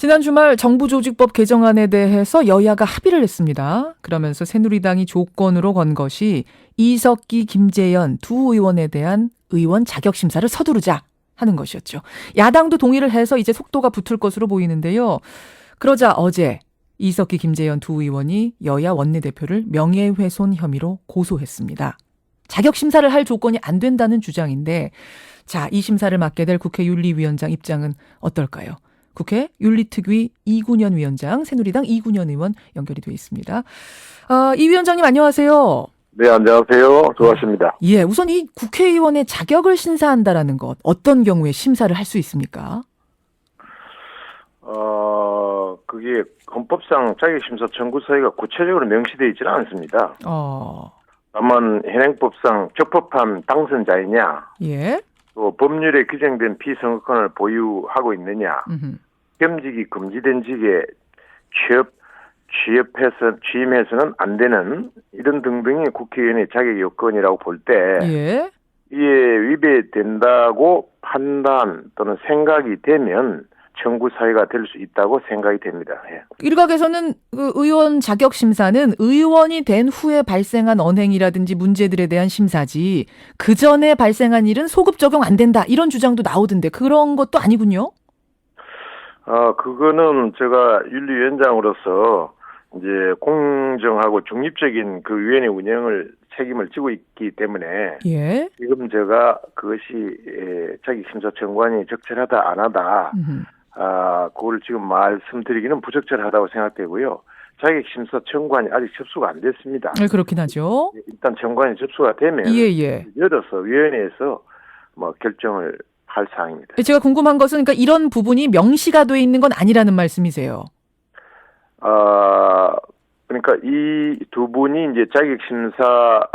지난 주말 정부조직법 개정안에 대해서 여야가 합의를 했습니다. 그러면서 새누리당이 조건으로 건 것이 이석기, 김재현 두 의원에 대한 의원 자격심사를 서두르자 하는 것이었죠. 야당도 동의를 해서 이제 속도가 붙을 것으로 보이는데요. 그러자 어제 이석기, 김재현 두 의원이 여야 원내대표를 명예훼손 혐의로 고소했습니다. 자격심사를 할 조건이 안 된다는 주장인데, 자, 이 심사를 맡게 될 국회 윤리위원장 입장은 어떨까요? 국회 윤리특위 이군현 위원장, 새누리당 이군현 의원 연결이 되어 있습니다. 이 위원장님 안녕하세요. 네, 안녕하세요. 조아십니다. 예, 우선 이 국회의원의 자격을 심사한다라는 것, 어떤 경우에 심사를 할 수 있습니까? 그게 헌법상 자격심사 청구 사유가 구체적으로 명시되어 있지는 않습니다. 다만 현행법상 적법한 당선자이냐, 예, 또 법률에 규정된 피선거권을 보유하고 있느냐, 겸직이 금지된 직에 취임해서는 안 되는 이런 등등이 국회의원의 자격 요건이라고 볼 때, 예, 이에 위배된다고 판단 또는 생각이 되면 청구 사유가 될 수 있다고 생각이 됩니다. 예. 일각에서는 그 의원 자격 심사는 의원이 된 후에 발생한 언행이라든지 문제들에 대한 심사지, 그 전에 발생한 일은 소급 적용 안 된다 이런 주장도 나오던데 그런 것도 아니군요. 그거는 제가 윤리위원장으로서 이제 공정하고 중립적인 그 위원회 운영을 책임을 지고 있기 때문에, 예, 지금 제가 그것이 자격심사 청구안이 적절하다 안 하다, 그걸 지금 말씀드리기는 부적절하다고 생각되고요. 자격심사 청구안이 아직 접수가 안 됐습니다. 그렇긴 하죠. 일단 청구안이 접수가 되면 예. 열어서 위원회에서 결정을 할 사항입니다. 제가 궁금한 것은 그러니까 이런 부분이 명시가 돼 있는 건 아니라는 말씀이세요. 그러니까 이 두 분이 이제 자격심사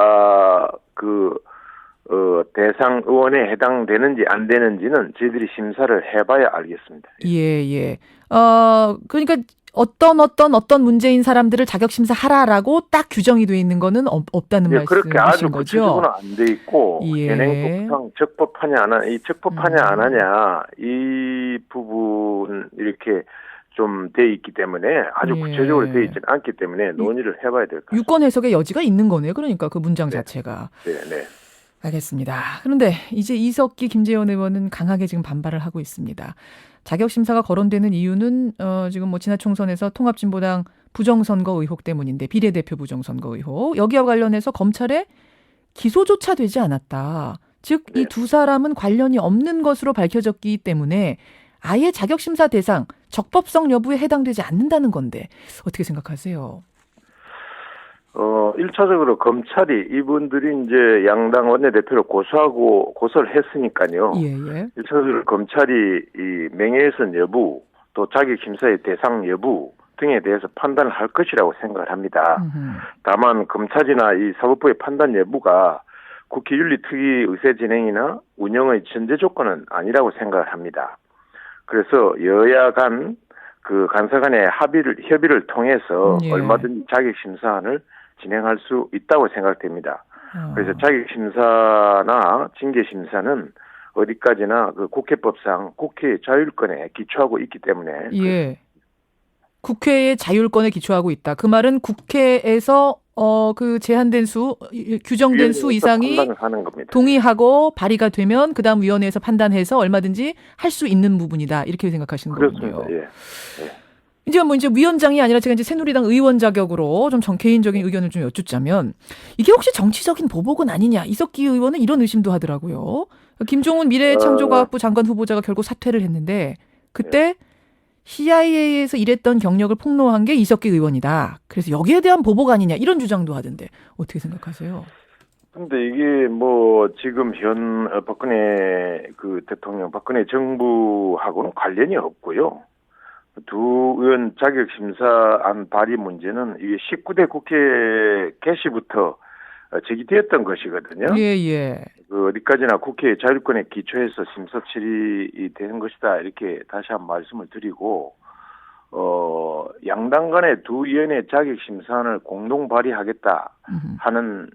대상 의원에 해당되는지 안 되는지는 저희들이 심사를 해봐야 알겠습니다. 예. 그러니까 어떤 문제인 사람들을 자격심사 하라라고 딱 규정이 돼 있는 거는 없다는 말씀이신 그렇게 아주 거죠? 구체적으로는 안 돼 있고, 예. 현행법상 적법하냐 안 하냐, 이 적법하냐 안 하냐 이 부분 이렇게 좀 돼 있기 때문에 아주 구체적으로 돼 있지는 않기 때문에 논의를 해봐야 될 것 같습니다. 유권 해석의 여지가 있는 거네요. 그러니까 그 문장 자체가. 네. 알겠습니다. 그런데 이제 이석기, 김재현 의원은 강하게 지금 반발을 하고 있습니다. 자격심사가 거론되는 이유는 지금 지난 총선에서 통합진보당 부정선거 의혹 때문인데, 비례대표 부정선거 의혹. 여기와 관련해서 검찰에 기소조차 되지 않았다. 즉, 이 두 사람은 관련이 없는 것으로 밝혀졌기 때문에 아예 자격심사 대상, 적법성 여부에 해당되지 않는다는 건데 어떻게 생각하세요? 1차적으로 검찰이 이분들이 이제 양당 원내대표를 고소를 했으니까요. 예. 1차적으로 검찰이 이 명예훼손 여부, 또 자격심사의 대상 여부 등에 대해서 판단을 할 것이라고 생각을 합니다. 다만 검찰이나 이 사법부의 판단 여부가 국회 윤리특위 의회 진행이나 운영의 전제 조건은 아니라고 생각을 합니다. 그래서 여야 간 그 간사 간의 협의를 통해서 얼마든지 자격심사안을 진행할 수 있다고 생각됩니다. 그래서 자격심사나 징계심사는 어디까지나 그 국회법상 국회의 자율권에 기초하고 있기 때문에. 예. 국회의 자율권에 기초하고 있다. 그 말은 국회에서 그 제한된 수, 규정된 수 이상이 동의하고 발의가 되면 그다음 위원회에서 판단해서 얼마든지 할 수 있는 부분이다. 이렇게 생각하시는 거군요. 예. 이제 위원장이 아니라 제가 이제 새누리당 의원 자격으로 좀 개인적인 의견을 좀 여쭙자면, 이게 혹시 정치적인 보복은 아니냐? 이석기 의원은 이런 의심도 하더라고요. 김종훈 미래창조과학부 장관 후보자가 결국 사퇴를 했는데, 그때 CIA에서 일했던 경력을 폭로한 게 이석기 의원이다. 그래서 여기에 대한 보복 아니냐 이런 주장도 하던데 어떻게 생각하세요? 근데 이게 지금 현 박근혜 대통령, 박근혜 정부하고는 관련이 없고요. 두 의원 자격심사안 발의 문제는 이게 19대 국회 개시부터 제기되었던 것이거든요. 예. 어디까지나 국회의 자율권에 기초해서 심사 처리이 되는 것이다. 이렇게 다시 한 말씀을 드리고, 양당 간의 두 위원회 자격심사안을 공동 발의하겠다 하는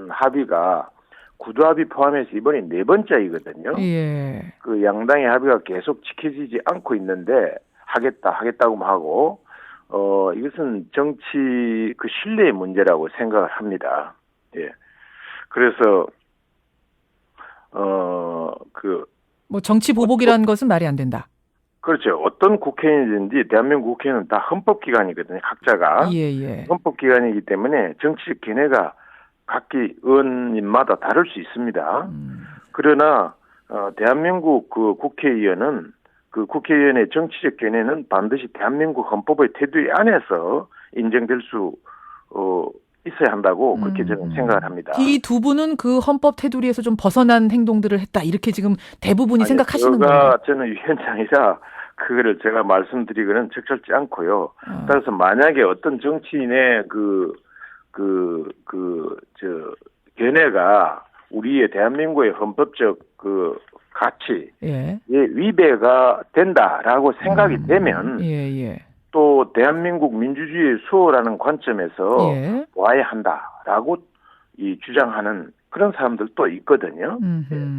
합의가 구두합의 포함해서 이번이 4번째이거든요. 예. 그 양당의 합의가 계속 지켜지지 않고 있는데, 하겠다고 하고, 이것은 정치 그 신뢰의 문제라고 생각을 합니다. 예. 그래서, 뭐 정치 보복이라는 것은 말이 안 된다. 그렇죠. 어떤 국회의원이든지 대한민국 국회는 다 헌법기관이거든요. 각자가. 예. 헌법기관이기 때문에 정치적 견해가 각기 의원님마다 다를 수 있습니다. 그러나 대한민국 그 국회의원은 그 국회의원의 정치적 견해는 반드시 대한민국 헌법의 테두리 안에서 인정될 수 있어야 한다고 그렇게 저는 생각을 합니다. 이 두 분은 그 헌법 테두리에서 좀 벗어난 행동들을 했다. 이렇게 지금 대부분이 생각하시는 거예요. 저는 위원장이라 그거를 제가 말씀드리기는 적절치 않고요. 따라서 만약에 어떤 정치인의 견해가 우리의 대한민국의 헌법적 그 가치에 위배가 된다라고 생각이 되면 또 대한민국 민주주의의 수호라는 관점에서 봐야 한다라고 주장하는 그런 사람들도 있거든요.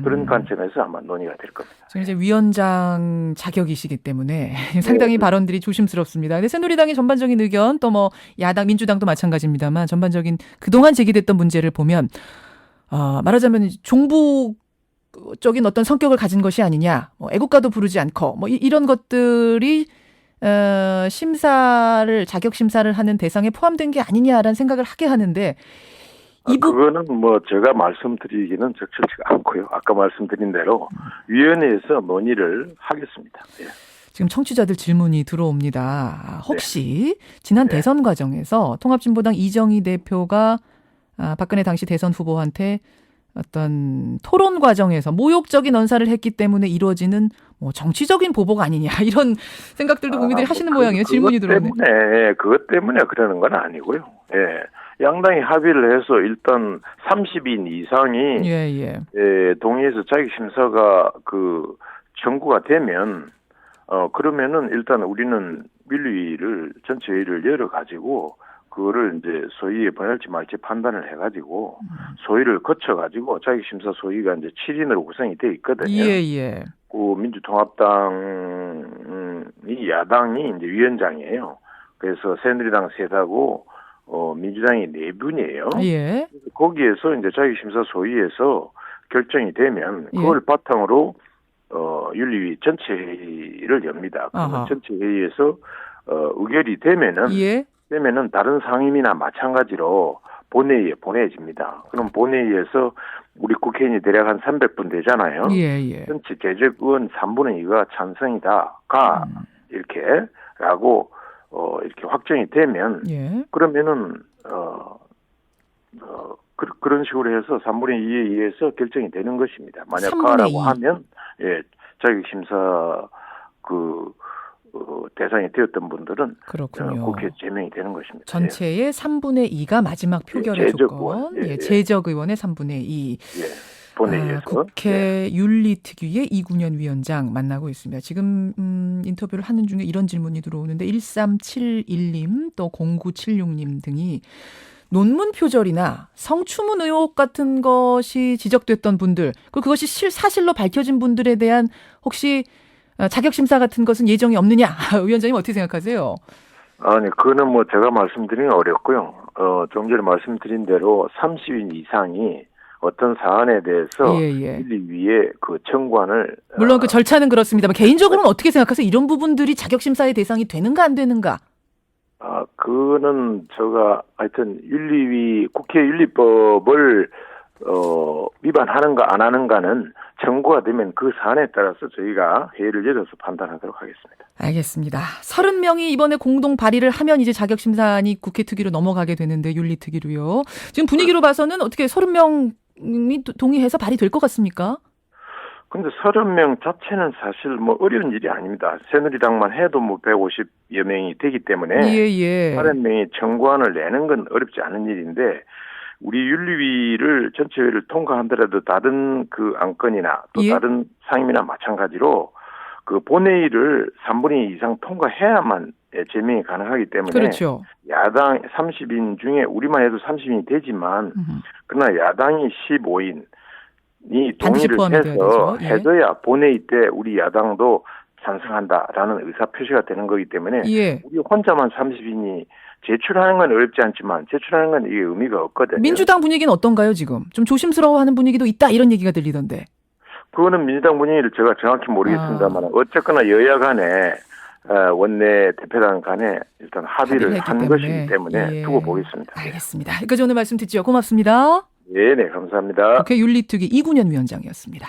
그런 관점에서 아마 논의가 될 겁니다. 지금 이제 위원장 자격이시기 때문에 상당히 발언들이 조심스럽습니다. 근데 새누리당의 전반적인 의견 또 뭐 야당 민주당도 마찬가지입니다만 전반적인 그동안 제기됐던 문제를 보면 말하자면 종북적인 어떤 성격을 가진 것이 아니냐, 뭐 애국가도 부르지 않고 뭐 이런 것들이 자격 심사를 하는 대상에 포함된 게 아니냐라는 생각을 하게 하는데. 그거는 뭐 제가 말씀드리기는 적절치가 않고요. 아까 말씀드린 대로 위원회에서 논의를 하겠습니다. 예. 지금 청취자들 질문이 들어옵니다. 혹시 지난 대선 과정에서 통합진보당 이정희 대표가 박근혜 당시 대선 후보한테 어떤 토론 과정에서 모욕적인 언사를 했기 때문에 이루어지는 뭐 정치적인 보복 아니냐 이런 생각들도 국민들이 하시는 모양이에요. 질문이 들어오네. 그것 때문에 그러는 건 아니고요. 예. 양당이 합의를 해서 일단 30인 이상이 동의해서 자격심사가 청구가 되면 그러면은 일단 우리는 윤리위를 전체 회의를 열어 가지고 그거를 이제 소위에 보낼지 말지 판단을 해 가지고 소위를 거쳐 가지고 자격심사 소위가 이제 7인으로 구성이 돼 있거든요. 그 민주통합당이 야당이 이제 위원장이에요. 그래서 새누리당 셋하고 민주당이 4분이에요. 거기에서 이제 자격심사 소위에서 결정이 되면 그걸 바탕으로 윤리위 전체 회의를 엽니다. 그러면 전체 회의에서 의결이 되면은 다른 상임이나 마찬가지로 본회의에 보내집니다. 그럼 본회의에서 우리 국회의원이 대략 한 300분 되잖아요. 전체 재적 의원 3분의 2가 찬성이다. 이렇게라고 이렇게 확정이 되면 그러면은 그런 식으로 해서 3분의 2에 의해서 결정이 되는 것입니다. 만약 가라고 하면 자격심사 대상이 되었던 분들은 국회에 제명이 되는 것입니다. 전체의 3분의 2가 마지막 표결의 조건. 재적 의원의 3분의 2. 본회의에서. 국회 윤리특위의 이군현 위원장 만나고 있습니다. 지금 인터뷰를 하는 중에 이런 질문이 들어오는데 1371님 또 0976님 등이 논문 표절이나 성추문 의혹 같은 것이 지적됐던 분들 그리고 그것이 사실로 밝혀진 분들에 대한 혹시 자격심사 같은 것은 예정이 없느냐. 위원장님 어떻게 생각하세요? 아니, 그거는 뭐 제가 말씀드리긴 어렵고요. 좀 전에 말씀드린 대로 30인 이상이 어떤 사안에 대해서 윤리위에 그 청구안을 물론 그 절차는 그렇습니다만 개인적으로는 어떻게 생각하세요? 이런 부분들이 자격심사의 대상이 되는가 안 되는가? 그거는 제가 하여튼 윤리위 국회 윤리법을 위반하는가 안 하는가는 청구가 되면 그 사안에 따라서 저희가 회의를 열어서 판단하도록 하겠습니다. 알겠습니다. 30명이 이번에 공동 발의를 하면 이제 자격심사안이 국회 특위로 넘어가게 되는데 윤리특위로요. 지금 분위기로 봐서는 어떻게 30명이 동의해서 발의될 것 같습니까? 근데 30명 자체는 사실 뭐 어려운 일이 아닙니다. 새누리당만 해도 뭐 150여 명이 되기 때문에 30명이 청구안을 내는 건 어렵지 않은 일인데 우리 윤리위를 전체회를 통과한다라도 다른 그 안건이나 또 다른 상임이나 마찬가지로 그 본회의를 3분의 2 이상 통과해야만 제명이 가능하기 때문에 야당 30인 중에 우리만 해도 30인이 되지만 그러나 야당이 15인이 동의를 해서 해줘야 본회의 때 우리 야당도 찬성한다라는 의사 표시가 되는 거기 때문에 예. 우리 혼자만 30인이 제출하는 건 어렵지 않지만 제출하는 건 이게 의미가 없거든요. 민주당 분위기는 어떤가요, 지금? 좀 조심스러워하는 분위기도 있다, 이런 얘기가 들리던데. 그거는 민주당 분위기를 제가 정확히 모르겠습니다만 어쨌거나 여야 간에 원내 대표단 간에 일단 합의를 한 것이기 때문에 예. 두고 보겠습니다. 알겠습니다. 여기까지 오늘 말씀 듣죠. 고맙습니다. 네, 감사합니다. 국회 윤리특위 이군현 위원장이었습니다.